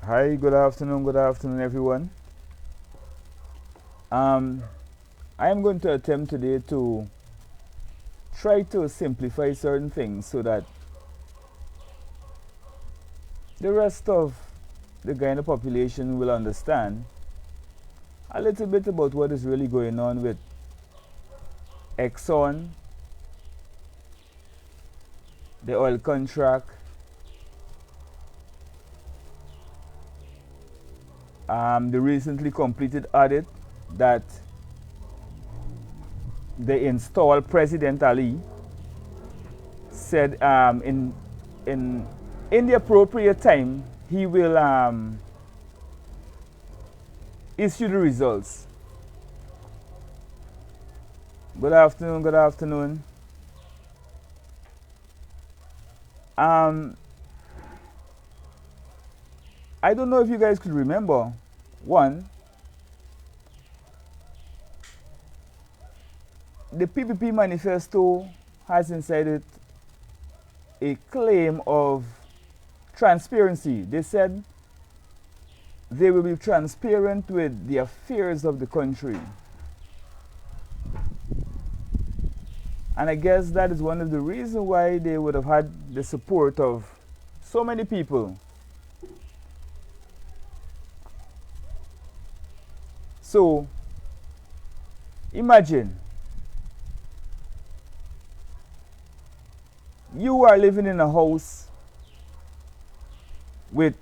Hi, good afternoon, everyone. Um, I am going to attempt today to try to simplify certain things so that the rest of the Guyana population will understand a little bit about what is really going on with Exxon, the oil contract, the recently completed audit that the installed President Ali said in in the appropriate time he will issue the results. Good afternoon, good afternoon. Um, I don't know if you guys could remember. One, the PPP manifesto has inside it a claim of transparency. They said they will be transparent with the affairs of the country. And I guess that is one of the reasons why they would have had the support of so many people. So, imagine you are living in a house with,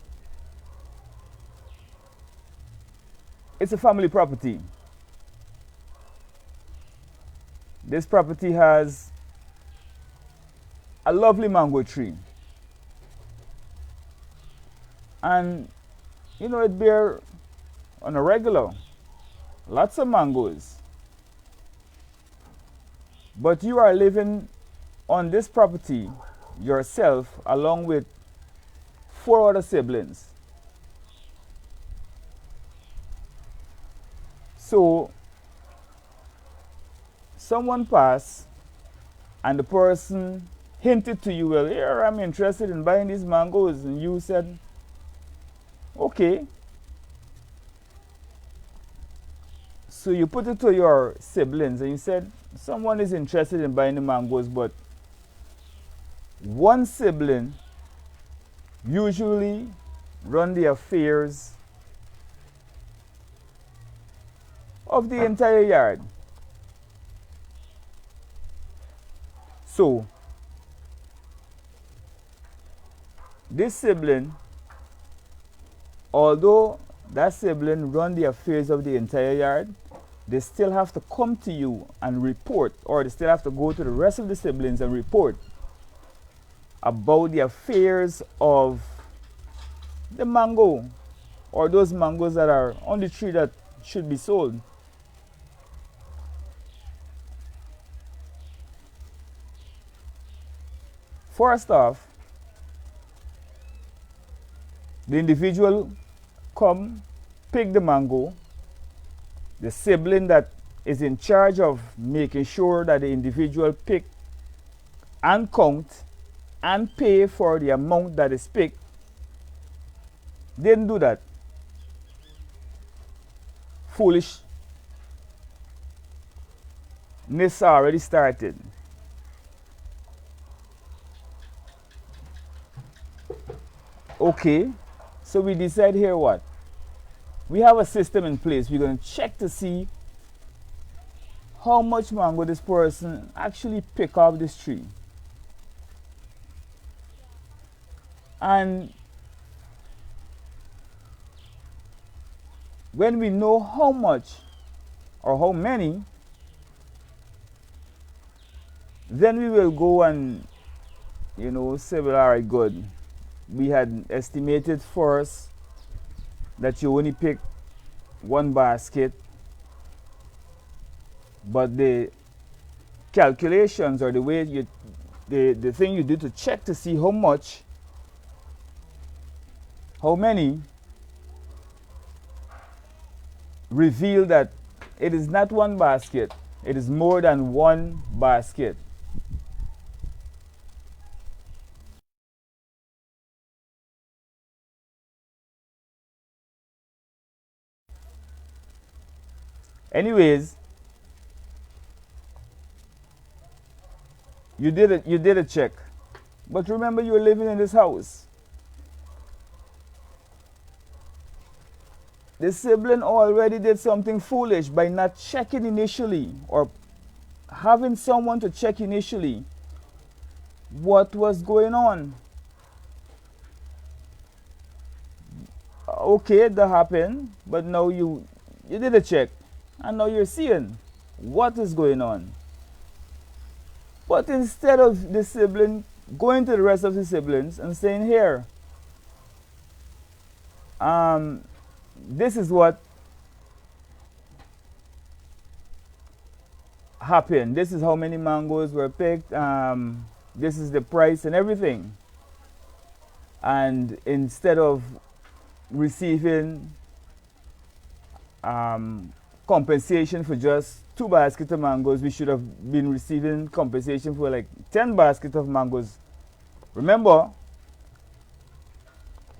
it's a family property. This property has a lovely mango tree. And you know, it bear on a regular lots of mangoes. But you are living on this property yourself along with four other siblings. So someone passed and the person hinted to you, well, here I'm interested in buying these mangoes, and you said, okay. So you put it to your siblings and you said, someone is interested in buying the mangoes, but one sibling usually run the affairs of the entire yard. So this sibling, although that sibling run the affairs of the entire yard, they still have to come to you and report, or they still have to go to the rest of the siblings and report about the affairs of the mango, or those mangoes that are on the tree that should be sold. First off, the individual come pick the mango. The sibling that is in charge of making sure that the individual pick and count and pay for the amount that is picked didn't do that. Foolishness already started. Okay, so we decide here what? We have a system in place. We're going to check to see how much mango this person actually pick off this tree. And when we know how much or how many, then we will go and, say, well, all right, good. We had estimated first that you only pick one basket, but the calculations or the way the thing you do to check to see how much, how many, reveal that it is not one basket, it is more than one basket. Anyways, you did a check. But remember, you were living in this house. The sibling already did something foolish by not checking initially, or having someone to check initially what was going on. Okay, that happened, but now you did a check, and now you're seeing what is going on. But instead of the sibling going to the rest of the siblings and saying, here, this is what happened. This is how many mangoes were picked. This is the price and everything. And instead of receiving compensation for just 2 baskets of mangoes, we should have been receiving compensation for like 10 baskets of mangoes. Remember,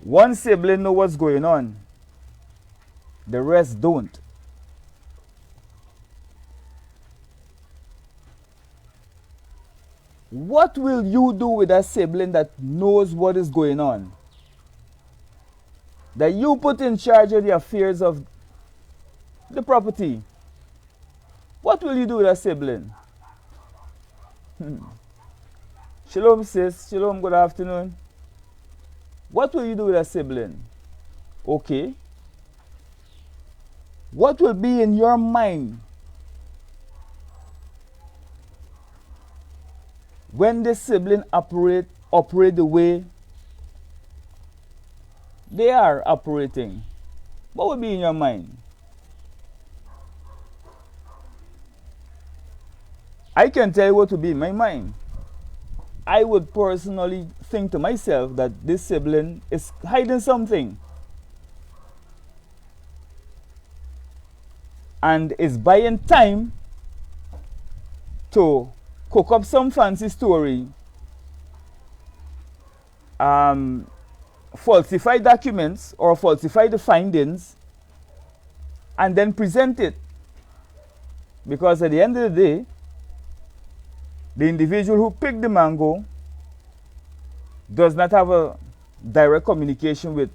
one sibling knows what's going on. The rest don't. What will you do with a sibling that knows what is going on? That you put in charge of the affairs of the property. What will you do with a sibling? Shalom sis, shalom, good afternoon. What will you do with a sibling? Okay. What will be in your mind when the sibling operate the way they are operating? What will be in your mind? I can tell you what will be in my mind. I would personally think to myself that this sibling is hiding something and is buying time to cook up some fancy story, falsify documents or falsify the findings, and then present it. Because at the end of the day, the individual who picked the mango does not have a direct communication with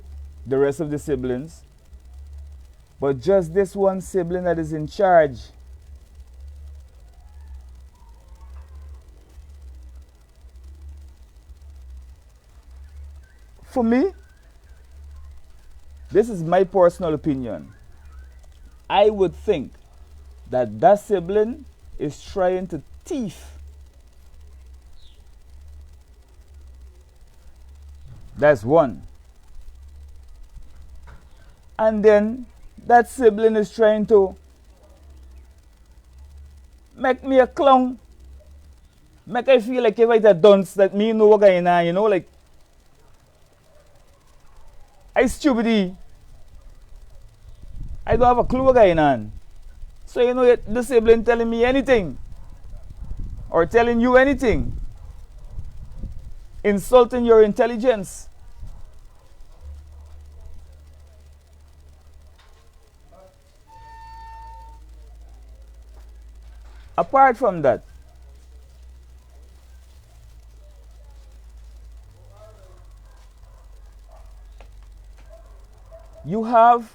the rest of the siblings, but just this one sibling that is in charge. For me, this is my personal opinion, I would think that that sibling is trying to thief. That's one. And then that sibling is trying to make me a clown. Make I feel like if I a dunce that me know what going on, you know, like I stupid. I don't have a clue what going on. So you know the sibling telling me anything or telling you anything, insulting your intelligence. Apart from that, you have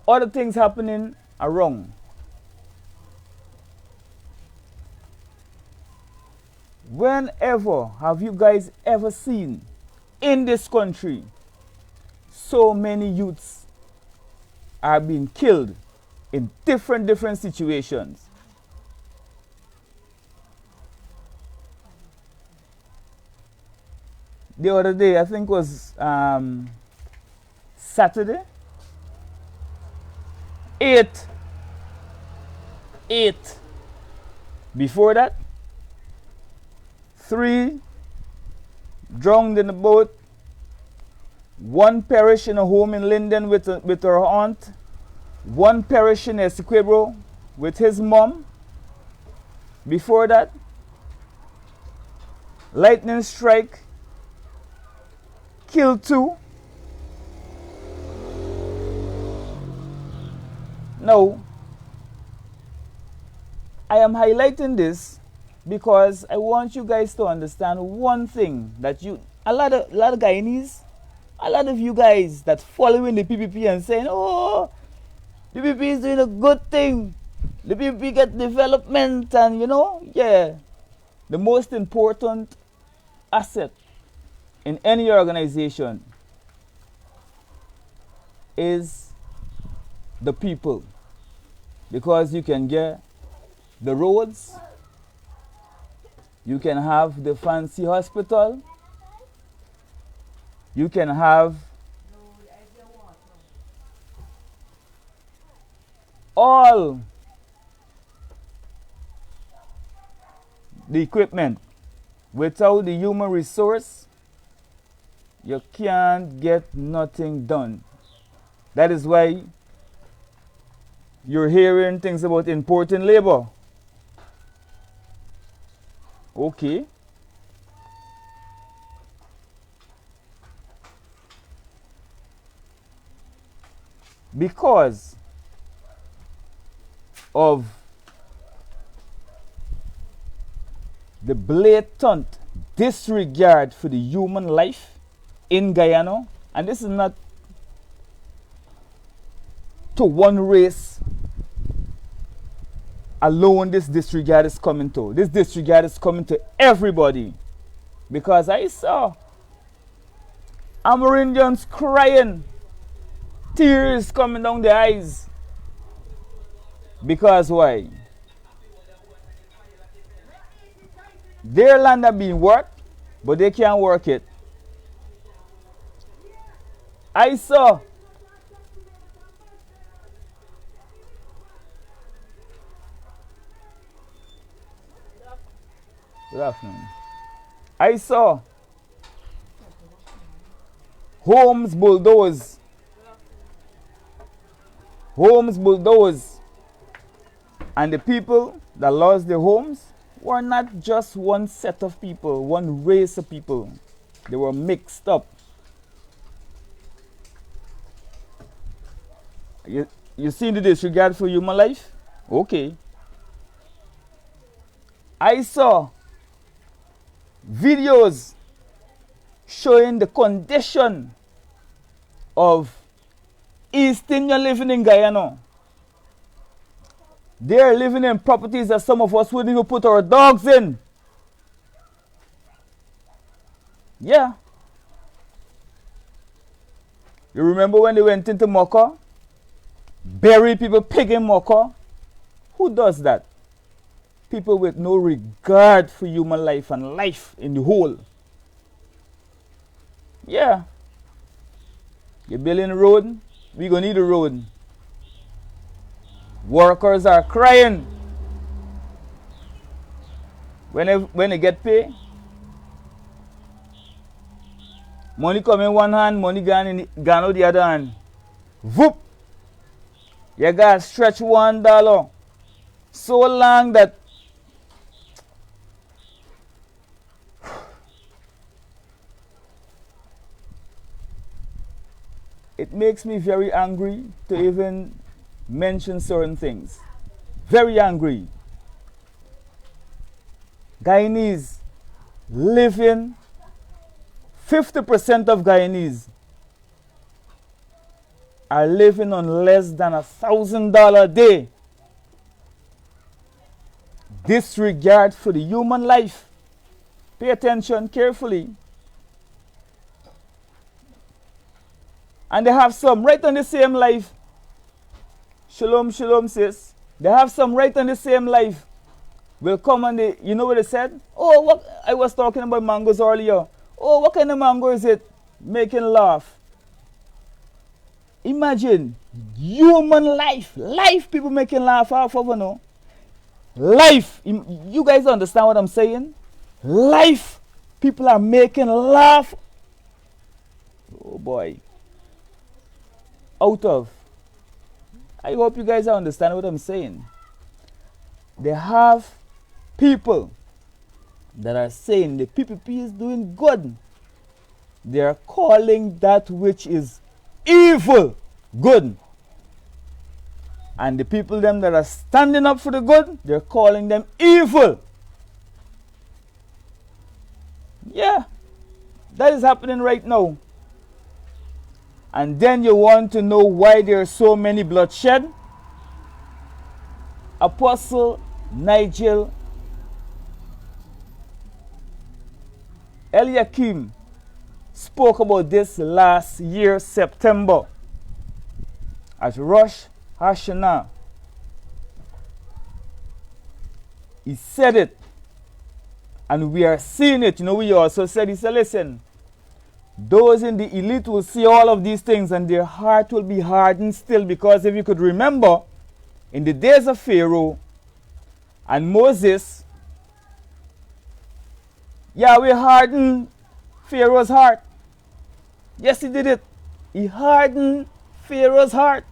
other things happening around. Whenever have you guys ever seen in this country so many youths are being killed in different situations? The other day, I think was Saturday, 8. Before that, 3 drowned in a boat. 1 perished in a home in Linden with her aunt. 1 perished in Essequibo with his mom. Before that, lightning strike killed 2. Now, I am highlighting this because I want you guys to understand one thing, that a lot of Guyanese, a lot of you guys that following the PPP and saying, oh, the PPP is doing a good thing, the PPP get development, and yeah, the most important asset in any organization is the people, because you can get the roads, you can have the fancy hospital, you can have all the equipment. Without the human resource, you can't get nothing done. That is why you're hearing things about importing labor. Okay. Because of the blatant disregard for the human life in Guyana, and this is not to one race alone this disregard is coming to. This disregard is coming to everybody. Because I saw Amerindians crying, tears coming down their eyes. Because why? Their land are being worked, but they can't work it. I saw Good afternoon. I saw homes bulldozed. Homes bulldozed. And the people that lost their homes were not just one set of people, one race of people. They were mixed up. You see the disregard for human life? Okay. I saw videos showing the condition of East Indian living in Guyana. They are living in properties that some of us wouldn't even put our dogs in. Yeah. You remember when they went into Mocha? Bury people pig in Mocha? Who does that? People with no regard for human life and life in the whole. Yeah. You're building a road, we're going to need a road. Workers are crying. When they get paid, money come in one hand, money gone out the other hand. Whoop! You got to stretch $1 so long that it makes me very angry to even mention certain things. Very angry. Guyanese living, 50% of Guyanese are living on less than $1,000 a day. Disregard for the human life. Pay attention carefully. And they have some right on the same life. Shalom, shalom, sis. They have some right on the same life. Will come and they, you know what they said? Oh, what I was talking about mangoes earlier. Oh, what kind of mango is it? Making laugh. Imagine human life. Life people making laugh off of, you know. Life. You guys understand what I'm saying? Life people are making laugh. Oh boy. Out of. I hope you guys understand what I'm saying. They have people that are saying the PPP is doing good. They are calling that which is evil good. And the people them that are standing up for the good, they're calling them evil. Yeah, that is happening right now. And then you want to know why there are so many bloodshed? Apostle Nigel Eliakim spoke about this last year, September, at Rosh Hashanah. He said it, and we are seeing it. You know, we also said, he said, listen, those in the elite will see all of these things and their heart will be hardened still, because if you could remember, in the days of Pharaoh and Moses, Yahweh hardened Pharaoh's heart. Yes, he did it. He hardened Pharaoh's heart.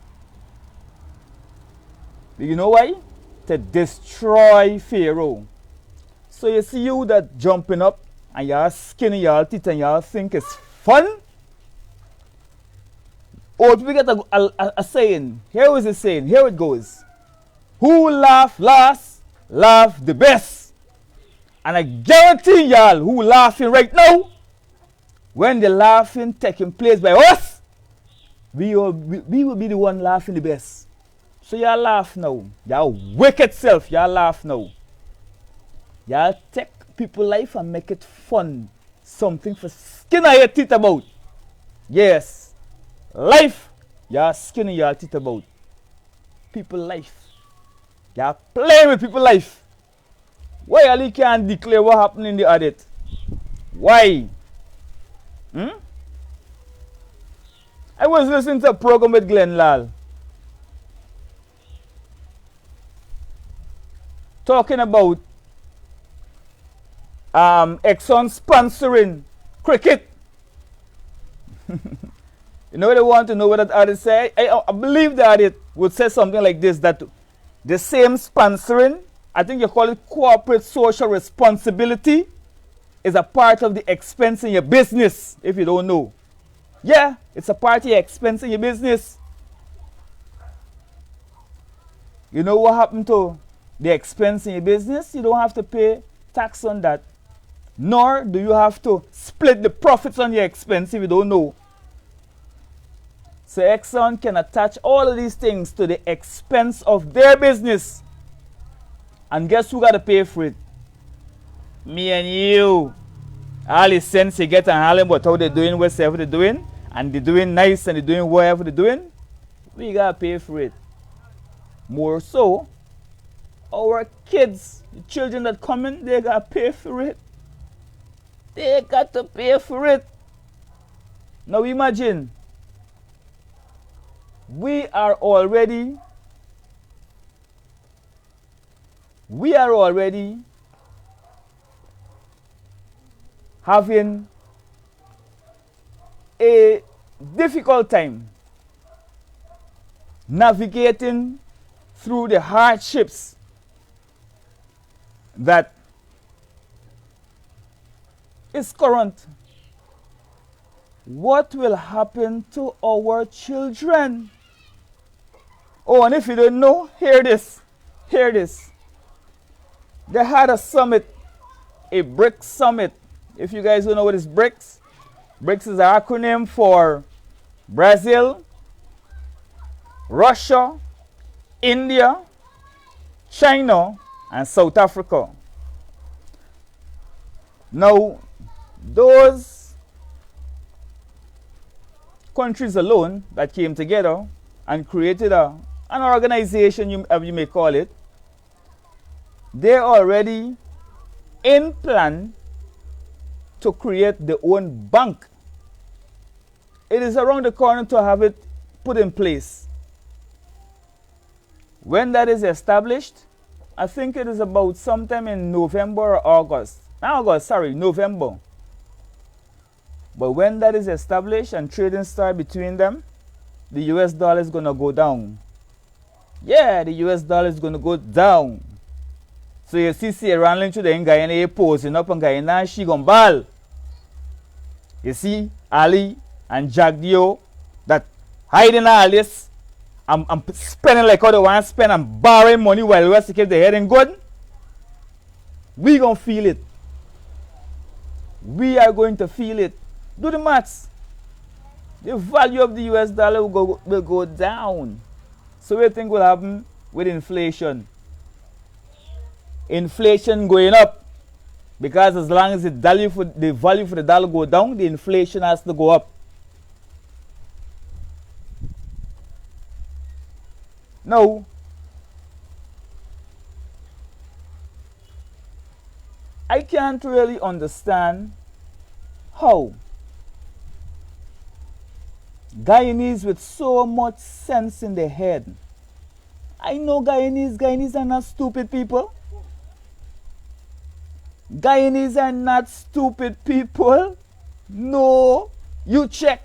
Do you know why? To destroy Pharaoh. So you see you that jumping up and y'all skinny y'all teeth and y'all think it's fun? Or we get a saying. Here is the saying. Here it goes. Who laugh last, laugh the best. And I guarantee y'all who laughing right now, when the laughing taking place by us, we will be the one laughing the best. So y'all laugh now. Y'all wicked self, y'all laugh now. Y'all take people's life and make it fun. Something for skin of your teeth about. Yes. Life, y'all skin of your teeth about. People life. Y'all playing with people life. Why Ali can't declare what happened in the audit? Why? I was listening to a program with Glenn Lal, talking about Exxon sponsoring cricket. You know, they want to know what that audit say. I believe the audit would say something like this, that the same sponsoring, I think you call it corporate social responsibility, is a part of the expense in your business, if you don't know. Yeah, it's a part of your expense in your business. You know what happened to the expense in your business? You don't have to pay tax on that. Nor do you have to split the profits on your expense if you don't know. So Exxon can attach all of these things to the expense of their business. And guess who got to pay for it? Me and you. All the sense you get and all them about how they're doing whatever they're doing, and they're doing nice and they're doing whatever they're doing, we got to pay for it. More so, our kids, the children that come in, they got to pay for it. They got to pay for it. Now imagine, we are already having a difficult time navigating through the hardships that is current. What will happen to our children? Oh, and if you don't know, hear this. Hear this. They had a summit, a BRICS summit. If you guys don't know what is BRICS, BRICS is an acronym for Brazil, Russia, India, China, and South Africa. Now, those countries alone that came together and created an organization, you may call it, they're already in plan to create their own bank. It is around the corner to have it put in place. When that is established, I think it is about sometime in November or August. November. But when that is established and trading start between them, the US dollar is going to go down. Yeah, the US dollar is going to go down. So you see Sierra Leone to the Guyana posing up on Guyana, she gone ball. You see Ali and Jagdio that hiding all this, I'm spending like how they want to spend and borrowing money while the rest keep their head in good, we gonna feel it. We are going to feel it. Do the maths. The value of the US dollar will go down. So what do you think will happen with inflation? Inflation going up. Because as long as the value for the dollar go down, the inflation has to go up. Now, I can't really understand how Guyanese with so much sense in their head. I know Guyanese are not stupid people. Guyanese are not stupid people. No, you check.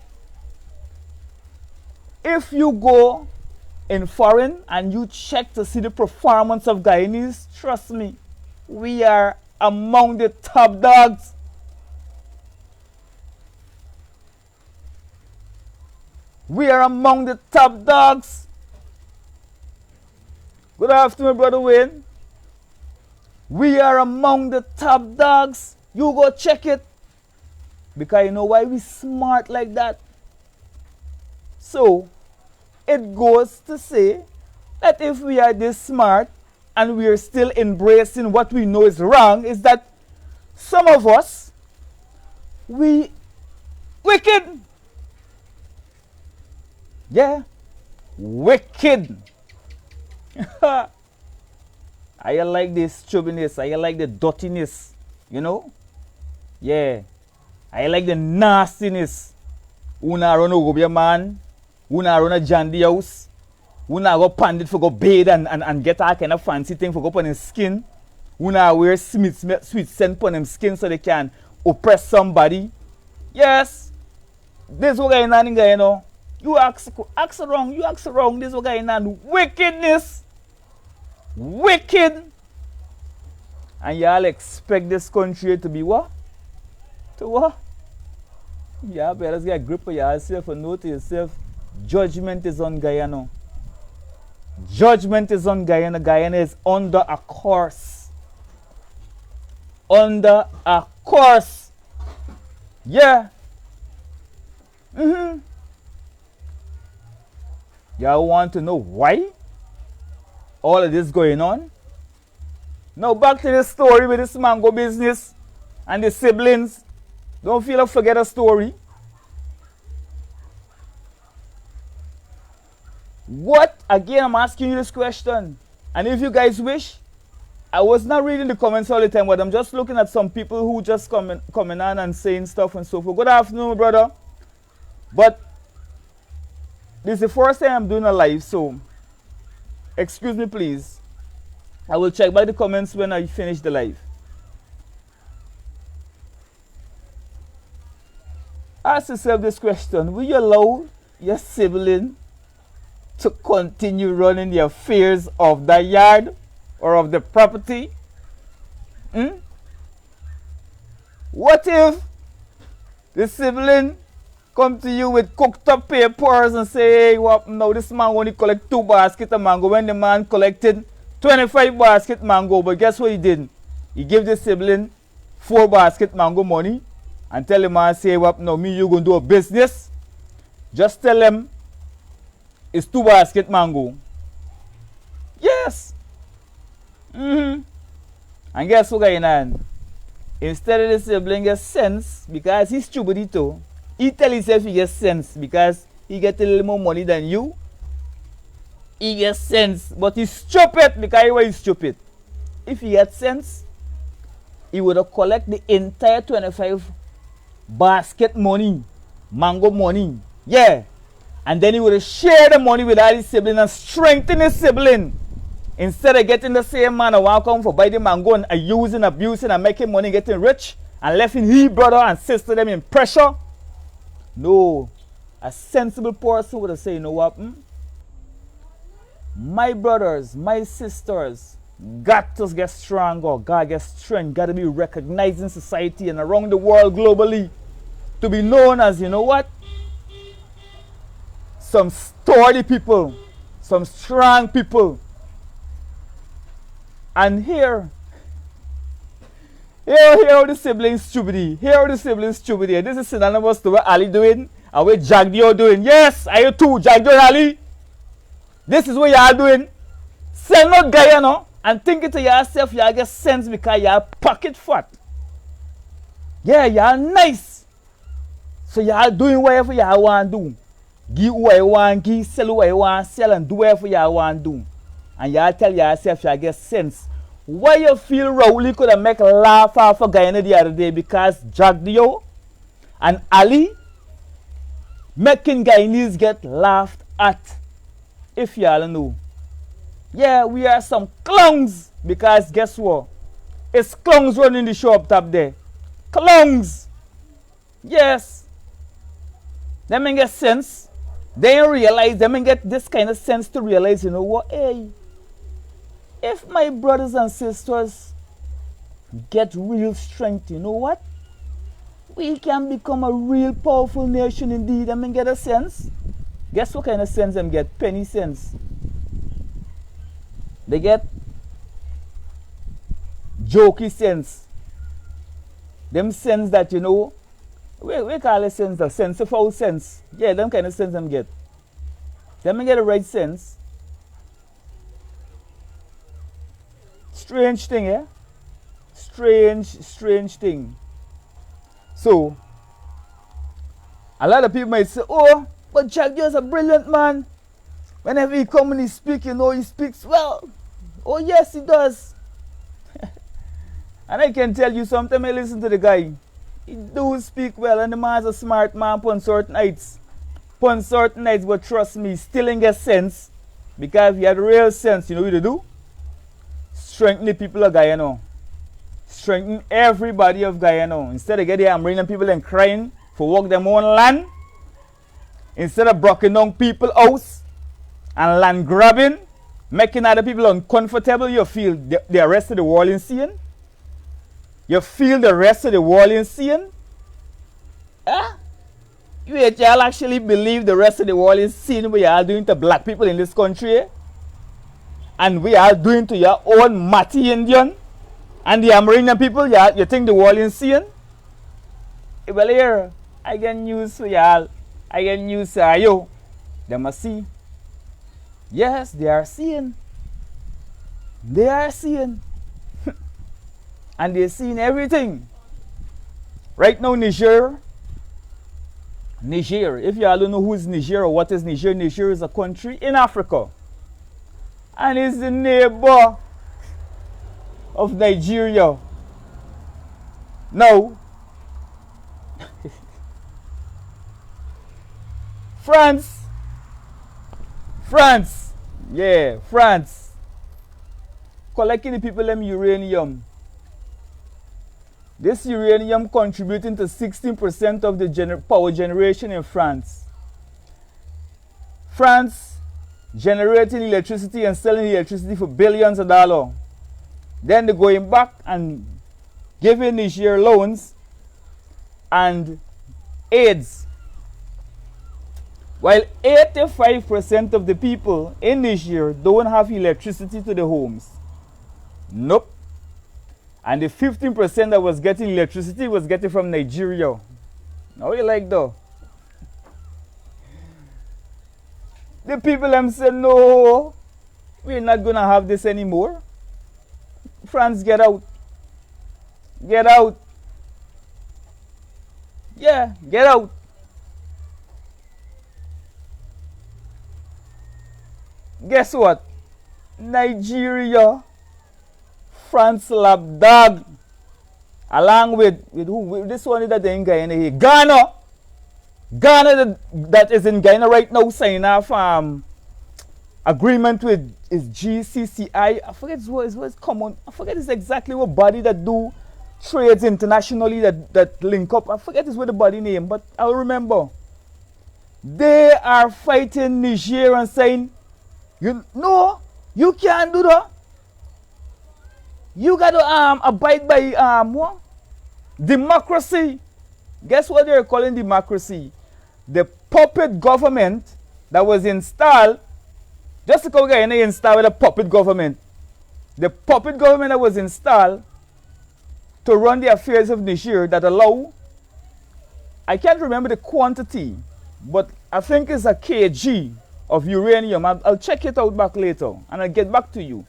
If you go in foreign and you check to see the performance of Guyanese, trust me, we are among the top dogs. We are among the top dogs. Good afternoon, Brother Wayne. We are among the top dogs. You go check it. Because you know why we smart like that? So, it goes to say that if we are this smart and we are still embracing what we know is wrong, is that some of us, we wicked. Yeah, wicked. I like this chubbiness. I like the dirtiness. You know? Yeah. I like the nastiness. Una run a go man. Una run a jandy house. Una go pandit for go bathe and get all kind of fancy thing for go put on his skin. Una wear sweet scent on him skin so they can oppress somebody. Yes. This is what going on in there, you know. You ask wrong. This is what going on. Wickedness. Wicked. And y'all expect this country to be what? To what? Yeah, better get a grip of yourself and know to yourself, judgment is on Guyana. Judgment is on Guyana. Guyana is under a curse. Under a curse. Yeah. Y'all want to know why all of this going on? Now back to the story with this mango business and the siblings. Don't feel like forget a story. What, again, I'm asking you this question. And if you guys wish, I was not reading the comments all the time, but I'm just looking at some people who just coming on and saying stuff and so forth. Good afternoon, brother. But this is the first time I'm doing a live, so excuse me, please. I will check by the comments when I finish the live. Ask yourself this question. Will you allow your sibling to continue running the affairs of the yard or of the property? What if the sibling come to you with cooked up papers and say, hey, what, now this man only collect 2 baskets of mango when the man collected 25 basket mango, but guess what he did? He gave the sibling 4 basket mango money and tell the man, say, well, no, me, you going to do a business. Just tell him it's 2 basket mango. Yes. And guess what going on? Instead of the sibling get sense, because he's stupid too, he tell himself he gets sense because he get a little more money than you. He gets sense, but he's stupid because he was stupid. If he had sense, he would have collected the entire 25 basket money, mango money. Yeah. And then he would have shared the money with all his siblings and strengthened his sibling. Instead of getting the same man who want come for buy the mango and using, abusing, and making money, getting rich, and left in his brother and sister them in pressure. No. A sensible person would have said, you know what? My brothers, my sisters, got to get stronger. God get strength. Got to be recognized in society and around the world globally. To be known as, you know what? Some sturdy people. Some strong people. And here how the siblings stupidity. Here how the siblings stupidity. This is synonymous to what Ali doing and what Jagdio doing. Yes, are you too, Jagdio and Ali? This is what you are doing. Send no guy, you know, and think it to yourself, you get sense because you are pocket fat. Yeah, you are nice. So you are doing whatever you want to do. Give what you want, give, sell what you want, sell, and do whatever you want to do. And you tell yourself you get sense. Why you feel Rowley could have make laugh off of Guyana the other day because Jagdio and Ali making Guyanese get laughed at. If you all know. Yeah, we are some clowns because guess what? It's clowns running the show up top there. Clowns. Yes. They may get sense. They realize, they may get this kind of sense to realize, you know what, hey, if my brothers and sisters get real strength, you know what? We can become a real powerful nation indeed. They may get a sense. Guess what kind of sense them get? Penny sense. They get jokey sense. Them sense that, you know, we call it sense, the sensible sense. Yeah, them kind of sense them get. Them get the right sense. Strange thing, yeah? Strange thing. So, a lot of people might say, oh, but Jack is a brilliant man. Whenever he comes and he speaks, you know, he speaks well. Oh, yes, he does. And I can tell you, sometimes I listen to the guy. He do speak well, and the man's a smart man upon certain nights. Upon certain nights, but trust me, still ain't get sense. Because if he had real sense, you know what to do? Strengthen the people of Guyana. Strengthen everybody of Guyana. Instead of getting hammering people and crying for work them own land. Instead of breaking down people's house and land grabbing, making other people uncomfortable, you feel the rest of the world in seeing. You feel the rest of the world in seeing? Huh? Y'all actually believe the rest of the world is seeing what you are doing to black people in this country? And we are doing to your own Mati Indian? And the Amerindian people, you think the world is seeing? Well, here, I get news for y'all. I get news for you. They must see. Yes, they are seeing. They are seeing. And they're seeing everything. Right now, Niger, if you all don't know who is Niger or what is Niger, Niger is a country in Africa. And it's the neighbor of Nigeria. Now, France, collecting the people them uranium. This uranium contributing to 16% of the power generation in France. France generating electricity and selling electricity for billions of dollars. Then they're going back and giving Niger loans and aids. While 85% of the people in Niger don't have electricity to the homes. Nope. And the 15% that was getting electricity was getting from Nigeria. How you like that? The people them say, no, we're not going to have this anymore. France, get out. Get out. Yeah, get out. Guess what? Nigeria, France lab dog, along with who? With this one that in Guyana here. Ghana that is in Guyana right now signing off agreement with is GCCI. I forget what's common. I forget it's exactly what body that do trades internationally that link up. I forget is what the body name, but I'll remember. They are fighting Niger and saying, you can't do that. You got to abide by what? Democracy. Guess what they're calling democracy? The puppet government that was installed, Just look how Guyana installed with a puppet government. The puppet government that was installed to run the affairs of Niger that allow, I can't remember the quantity, but I think it's a kg of uranium. I'll check it out back later and I'll get back to you.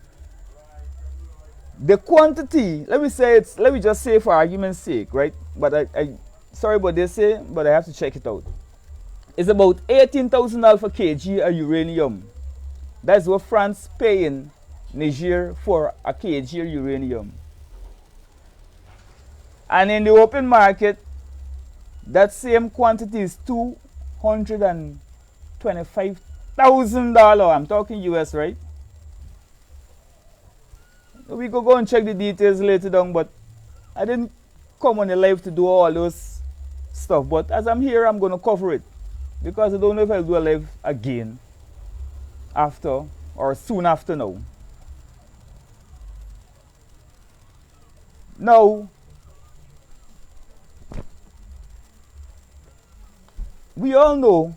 The quantity, let me just say for argument's sake, right? But I sorry about this, but I have to check it out. It's about $18,000 for kg of uranium. That's what France paying Niger for a kg of uranium. And in the open market, that same quantity is $225,000. I'm talking US, right? We could go and check the details later down, but I didn't come on the live to do all those stuff. But as I'm here, I'm going to cover it, because I don't know if I'll do a live again after or soon after now. Now, we all know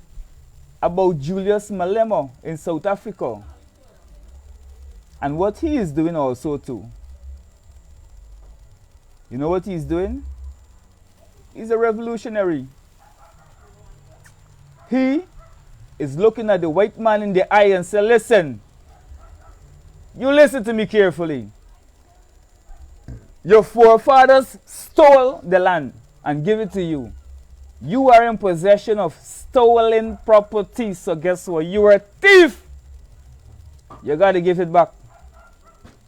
about Julius Malema in South Africa and what he is doing also too. You know what he's doing? He's a revolutionary. He is looking at the white man in the eye and say, listen, you listen to me carefully. Your forefathers stole the land and give it to you. You are in possession of stolen property, so guess what? You are a thief. You got to give it back.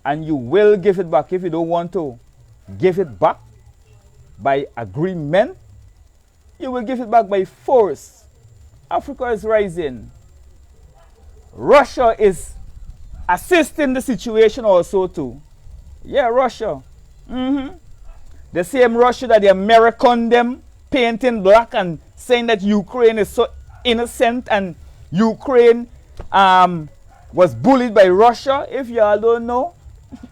And you will give it back. If you don't want to give it back by agreement, you will give it back by force. Africa is rising. Russia is assisting the situation also too. Yeah, Russia. The same Russia that the American them painting black and saying that Ukraine is so innocent and Ukraine was bullied by Russia. If y'all don't know,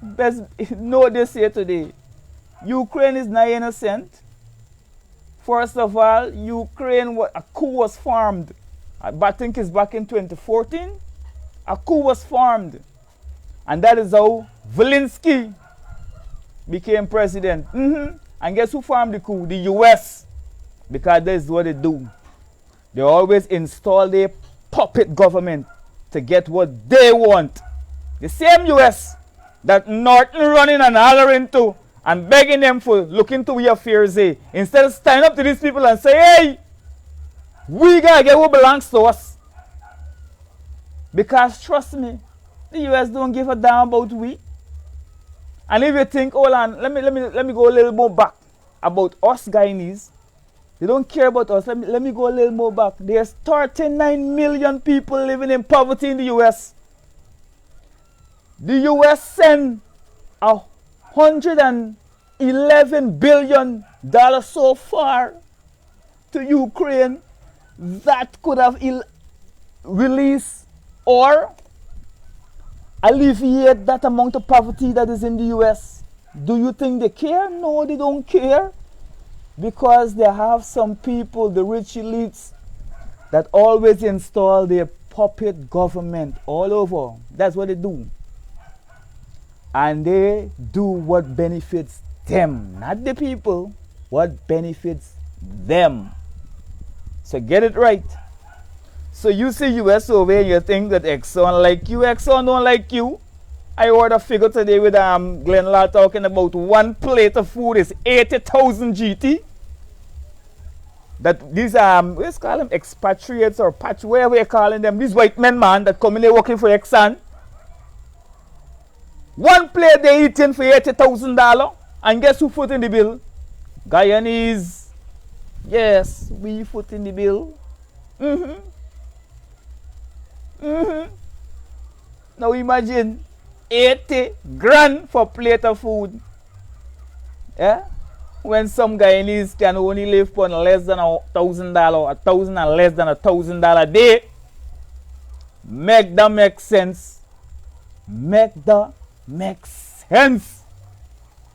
best know this here today. Ukraine is not innocent. First of all, Ukraine, a coup was formed. I think it's back in 2014. A coup was formed. And that is how Zelensky became president. And guess who formed the coup? The US. Because that's what they do. They always install their puppet government to get what they want. The same US that Norton running and hollering to and begging them for looking to your affairs. Instead of standing up to these people and say, hey, we gotta get what belongs to us. Because trust me, the US don't give a damn about we. And if you think, hold on, let me go a little more back about us Guyanese. They don't care about us. Let me go a little more back. There's 39 million people living in poverty in the US. The US sent $111 billion so far to Ukraine that could have released or alleviate that amount of poverty that is in the US. Do you think they care? No, they don't care. Because they have some people, the rich elites, that always install their puppet government all over. That's what they do. And they do what benefits them, not the people, what benefits them. So get it right. So you see US over here, you think that Exxon like you. Exxon don't like you. I heard a figure today with Glenn Law talking about one plate of food is 80,000 GT. That these let's call them expatriates or patch, whatever you're calling them, these white men man that come in there working for Exxon. One plate they eating for $80,000, and guess who foot in the bill? Guyanese. Yes, we foot in the bill. Now imagine 80 grand for a plate of food. Yeah? When some Guyanese can only live on less than $1,000, $1,000 and less than $1,000 a day. Make that make sense. Make that make sense.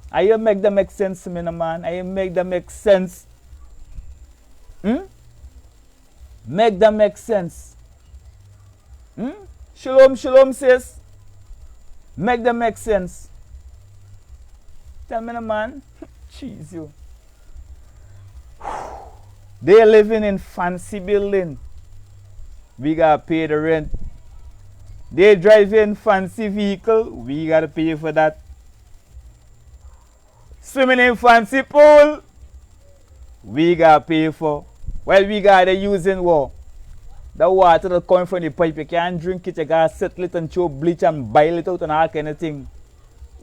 I make that make sense to me, man. I make that make sense. Make that make sense. Shalom, shalom, sis. Make them make sense. Tell me, the man. Jeez, you. They living in fancy building. We gotta pay the rent. They driving fancy vehicle. We gotta pay for that. Swimming in fancy pool. We gotta pay for. Well, we gotta using what? The water that coming from the pipe. You can't drink it. You gotta settle it and throw bleach and boil it out and all kind of thing.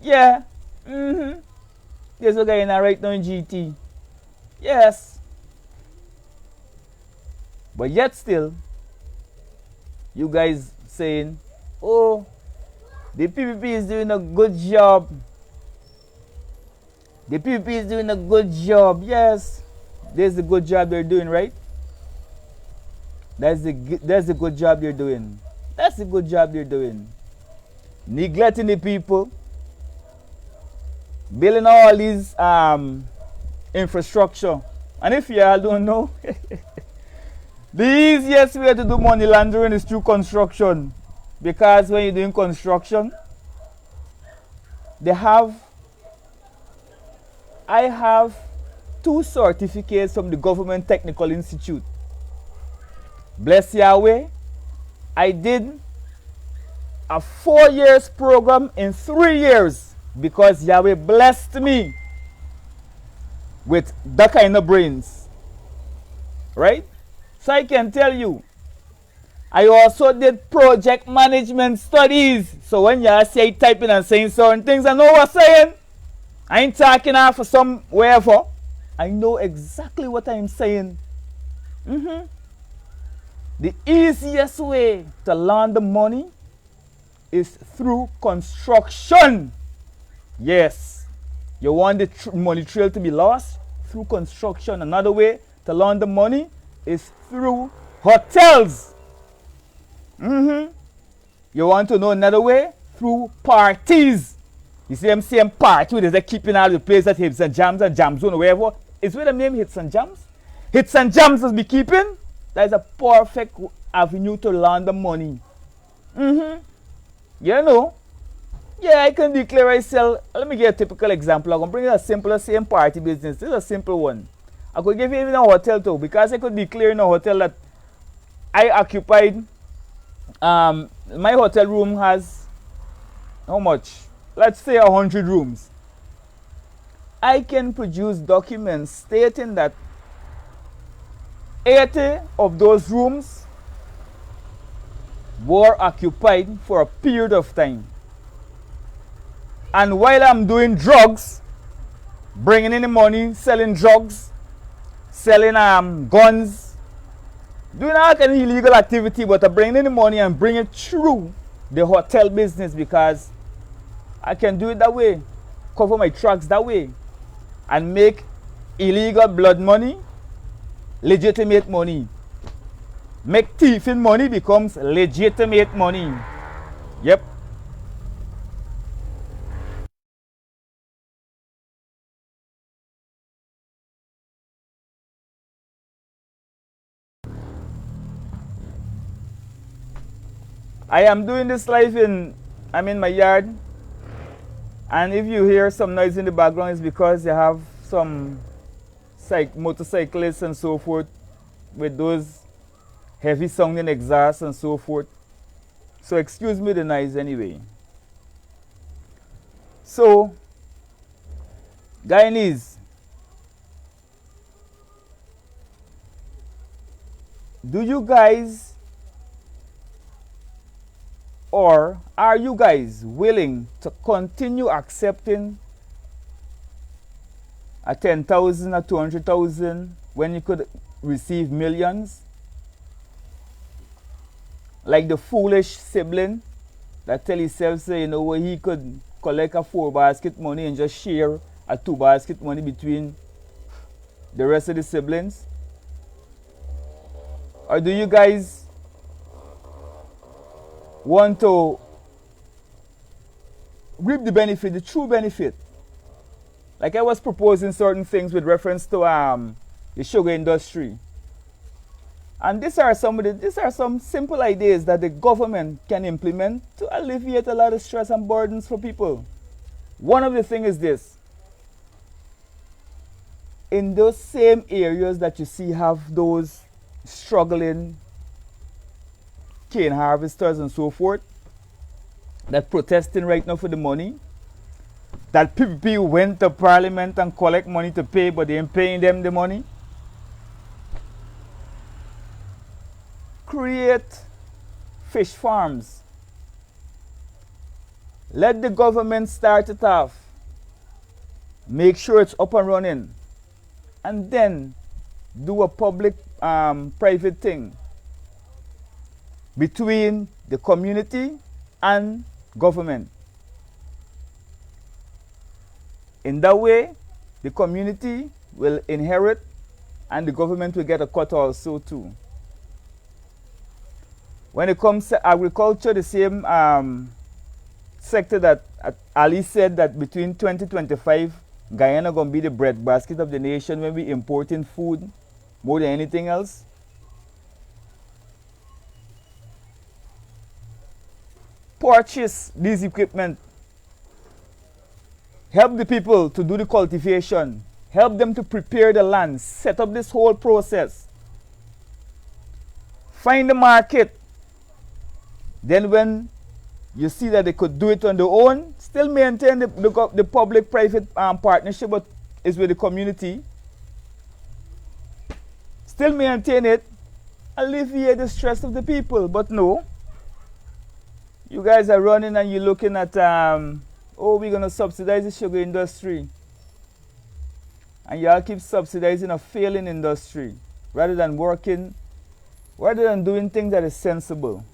Yeah. There's a guy in there right now in GT. Yes. But yet still, you guys saying, oh, the PPP is doing a good job. The PPP is doing a good job. Yes. There's the good job they're doing, right? That's the good job they're doing. That's the good job they're doing. Neglecting the people. Building all these infrastructure. And if you all don't know, the easiest way to do money laundering is through construction. Because when you're doing construction, I have 2 certificates from the Government Technical Institute. Bless Yahweh, I did a 4 years program in 3 years because Yahweh blessed me with that kind of brains. Right? So I can tell you, I also did project management studies. So when you say typing and saying certain things, I know what I'm saying. I ain't talking out for some wherever. I know exactly what I'm saying. The easiest way to launder money is through construction. Yes. You want the money trail to be lost? Through construction. Another way to launder money is through hotels. You want to know another way? Through parties. You see them same party where they're keeping all the place at Hits and Jams Zone or wherever. Is where the name Hits and Jams? Hits and Jams is be keeping. That is a perfect avenue to launder money. You know. Yeah, I can declare I sell. Let me give a typical example. I'm going to bring a simple same party business. This is a simple one. I could give you even a hotel too, because I could declare in a hotel that I occupied. My hotel room has how much? Let's say 100 rooms. I can produce documents stating that 80 of those rooms were occupied for a period of time. And while I'm doing drugs, bringing in the money, selling drugs, selling guns, doing all kind of illegal activity, but I bring in the money and bring it through the hotel business because I can do it that way, cover my tracks that way, and make illegal blood money legitimate money. Make thieving money becomes legitimate money. Yep. I am doing this live I'm in my yard, and if you hear some noise in the background, it's because you have some motorcyclists and so forth with those heavy sounding exhausts and so forth. So excuse me the noise anyway. So, Guyanese, do you guys or are you guys willing to continue accepting a 10,000 or 200,000 when you could receive millions? Like the foolish sibling that tell himself, say, you know, where he could collect a 4 basket money and just share a 2 basket money between the rest of the siblings? Or do you guys want to reap the benefit, the true benefit? Like I was proposing certain things with reference to the sugar industry. And these are some simple ideas that the government can implement to alleviate a lot of stress and burdens for people. One of the things is this. In those same areas that you see have those struggling cane harvesters and so forth, that protesting right now for the money, that people went to parliament and collect money to pay, but they ain't paying them the money. Create fish farms. Let the government start it off. Make sure it's up and running. And then do a public private thing between the community and government. In that way, the community will inherit and the government will get a cut also too. When it comes to agriculture, the same sector that Ali said that between 2025, Guyana going to be the breadbasket of the nation when we importing food more than anything else. Purchase these equipment. Help the people to do the cultivation. Help them to prepare the land. Set up this whole process. Find the market. Then when you see that they could do it on their own, still maintain the public-private partnership but is with the community. Still maintain it. Alleviate the stress of the people. But no. You guys are running and you're looking at, oh, we're going to subsidize the sugar industry. And y'all keep subsidizing a failing industry rather than doing things that is sensible.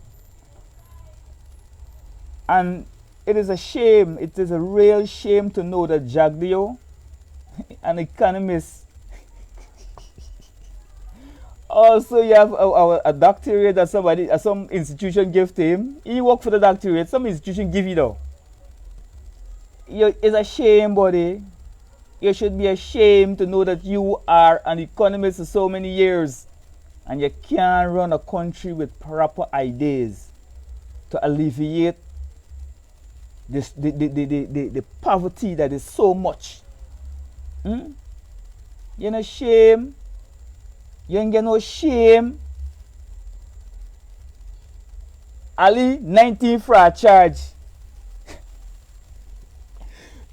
And it is a shame, it is a real shame to know that Jagdeo, an economist, also you have a doctorate that some institution gave to him. He worked for the doctorate, some institution give it though. It's a shame, buddy. You should be ashamed to know that you are an economist for so many years and you can't run a country with proper ideas to alleviate the poverty that is so much. You're not shame. You ain't get no shame. Ali, 19 for a charge.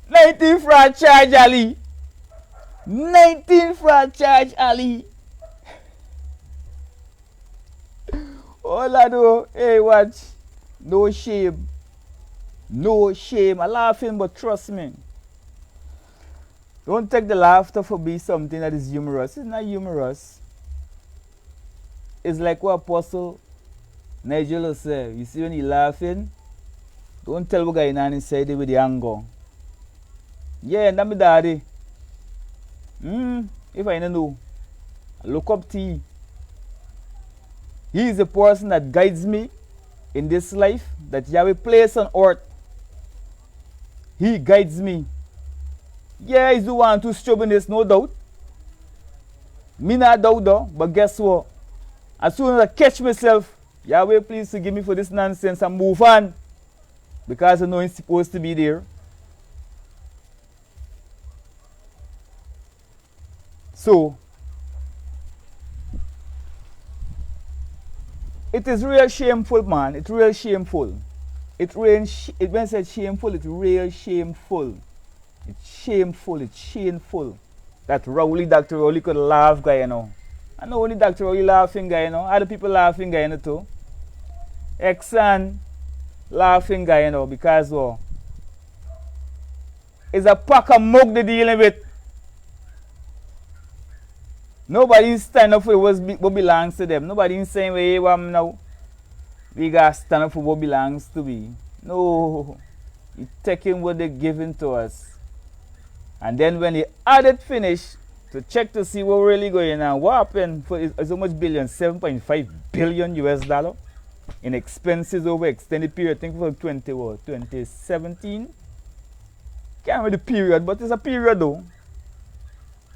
19 for a charge, Ali. 19 for a charge, Ali. Oh, lado. Hey, watch. No shame. No shame. I'm laughing, but trust me. Don't take the laughter for being something that is humorous. It's not humorous. It's like what Apostle Nigel said. You see when he laughing, don't tell what guy inside with the anger. Yeah, that's my daddy. If I don't know, I look up to you. He is the person that guides me in this life that Yahweh placed on earth. He guides me. Yeah, he's the one to stubbornness, no doubt. Me not doubt though, but guess what? As soon as I catch myself, Yahweh, please forgive me for this nonsense and move on. Because I know it's supposed to be there. So, it is real shameful, man. It's real shameful. When I say shameful, it's real shameful. It's shameful, it's shameful. That Dr. Rowley could laugh, guy, you know. I know only Dr. Rowley laughing, guy, you know. Other people laughing, guy, you know, too. Exxon laughing, guy, you know, because, it's a pack of mug they're dealing with. Nobody stand up for what belongs to them. Nobody is saying, hey, now, we got to stand up for what belongs to me. No. You're taking what they're giving to us. And then when the audit finish, to check to see what really going on, what happened for so much billion, 7.5 billion US dollar in expenses over extended period. I think for 2017. Can't remember the period, but it's a period though.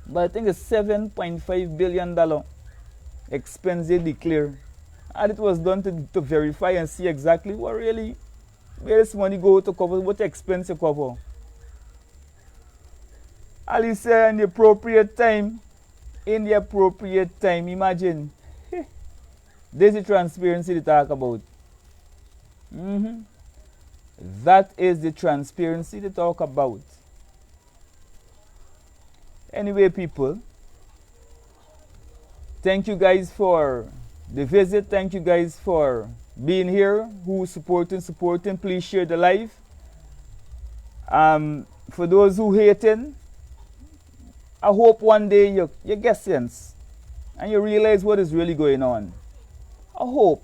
But I think it's $7.5 billion expense they declare. And it was done to verify and see exactly what really, where this money go to cover, what expense you cover. At least in the appropriate time, imagine. This is the transparency they talk about. That is the transparency they talk about. Anyway, people, thank you guys for the visit. Thank you guys for being here. Who supporting, please share the live. For those who hating, I hope one day you get sense and you realize what is really going on. I hope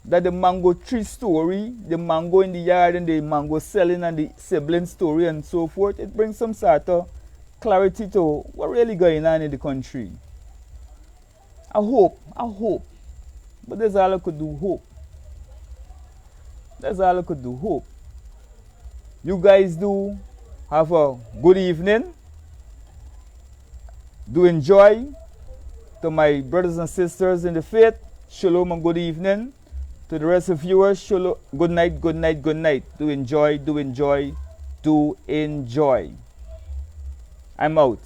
that the mango tree story, the mango in the yard and the mango selling and the sibling story and so forth, it brings some sort of clarity to what really going on in the country. I hope. But that's all I could do, hope. That's all I could do, hope. You guys do have a good evening. Do enjoy. To my brothers and sisters in the faith, shalom and good evening. To the rest of viewers, shalom, good night, good night, good night. Do enjoy, do enjoy, do enjoy. I'm out.